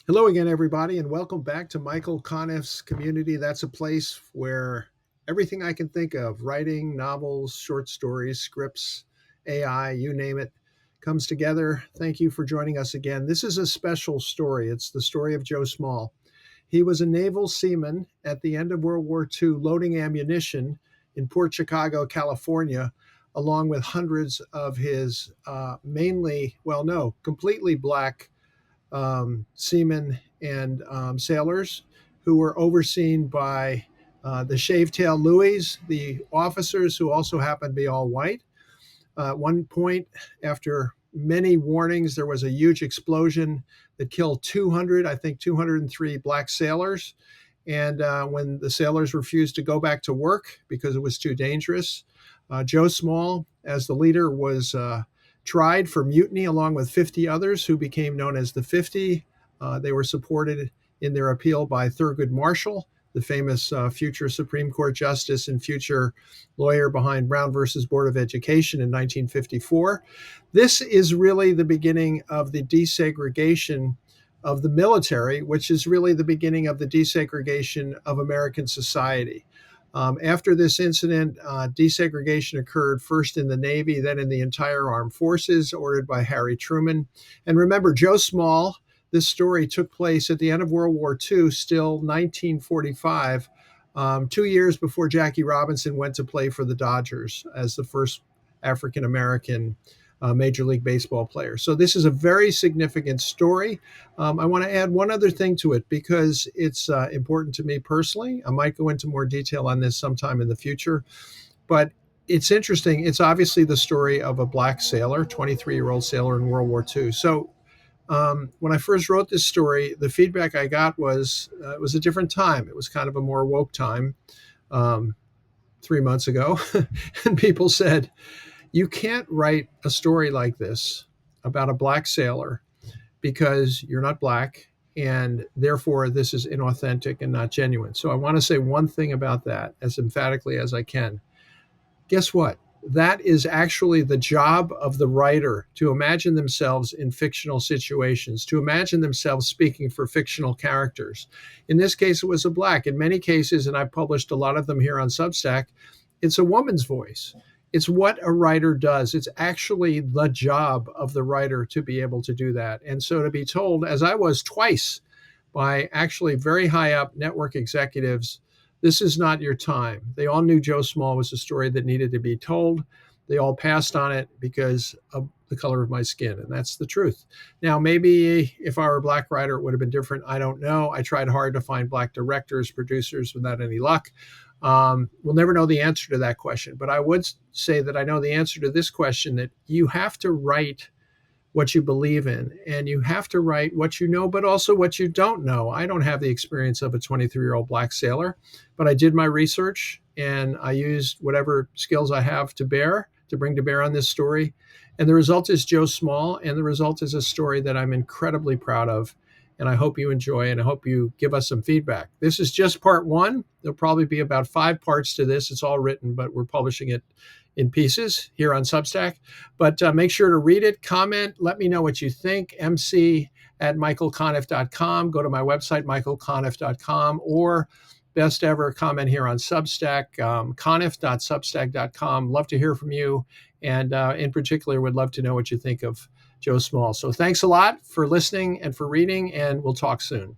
Hello again, everybody, and welcome back to Michael Conniff's community. That's a place where everything I can think of writing, novels, short stories, scripts, AI, you name it, comes together. Thank you for joining us again. This is a special story. It's the story of Joe Small. He was a naval seaman at the end of World War II, loading ammunition in Port Chicago, California, along with hundreds of his completely black seamen and sailors who were overseen by the Shavetail Louis, the officers who also happened to be all white. At one point, after many warnings, there was a huge explosion that killed 200, I think 203 black sailors. And when the sailors refused to go back to work because it was too dangerous, Joe Small, as the leader, was tried for mutiny along with 50 others who became known as the 50. They were supported in their appeal by Thurgood Marshall, the famous future Supreme Court justice and future lawyer behind Brown versus Board of Education in 1954. This is really the beginning of the desegregation of the military, which is really the beginning of the desegregation of American society. After this incident, desegregation occurred first in the Navy, then in the entire armed forces, ordered by Harry Truman. And remember, Joe Small, this story took place at the end of World War II, still 1945, 2 years before Jackie Robinson went to play for the Dodgers as the first African American Major League Baseball player. So this is a very significant story. I want to add one other thing to it because it's important to me personally. I might go into more detail on this sometime in the future, but it's interesting. It's obviously the story of a black sailor, 23-year-old sailor in World War II. So when I first wrote this story, the feedback I got was it was a different time. It was kind of a more woke time 3 months ago. And people said, you can't write a story like this about a black sailor because you're not black, and therefore this is inauthentic and not genuine. So I want to say one thing about that as emphatically as I can. Guess what? That is actually the job of the writer, to imagine themselves in fictional situations, to imagine themselves speaking for fictional characters. In this case, it was a black. In many cases, and I've published a lot of them here on Substack, it's a woman's voice. It's what a writer does. It's actually the job of the writer to be able to do that. And so to be told, as I was twice by actually very high up network executives, this is not your time. They all knew Joe Small was a story that needed to be told. They all passed on it because of the color of my skin, and that's the truth. Now, maybe if I were a black writer, it would have been different. I don't know. I tried hard to find black directors, producers, without any luck. We'll never know the answer to that question, but I would say that I know the answer to this question, that you have to write what you believe in, and you have to write what you know, but also what you don't know. I don't have the experience of a 23-year-old black sailor, but I did my research and I used whatever skills I have to bring to bear on this story. And the result is Joe Small, and the result is a story that I'm incredibly proud of. And I hope you enjoy, and I hope you give us some feedback. This is just part one. There'll probably be about 5 parts to this. It's all written, but we're publishing it in pieces here on Substack. But make sure to read it, comment, let me know what you think. mc@michaelconniff.com. Go to my website, michaelconniff.com, or best ever, comment here on Substack, conniff.substack.com. Love to hear from you. And in particular, would love to know what you think of Joe Small. So thanks a lot for listening and for reading, and we'll talk soon.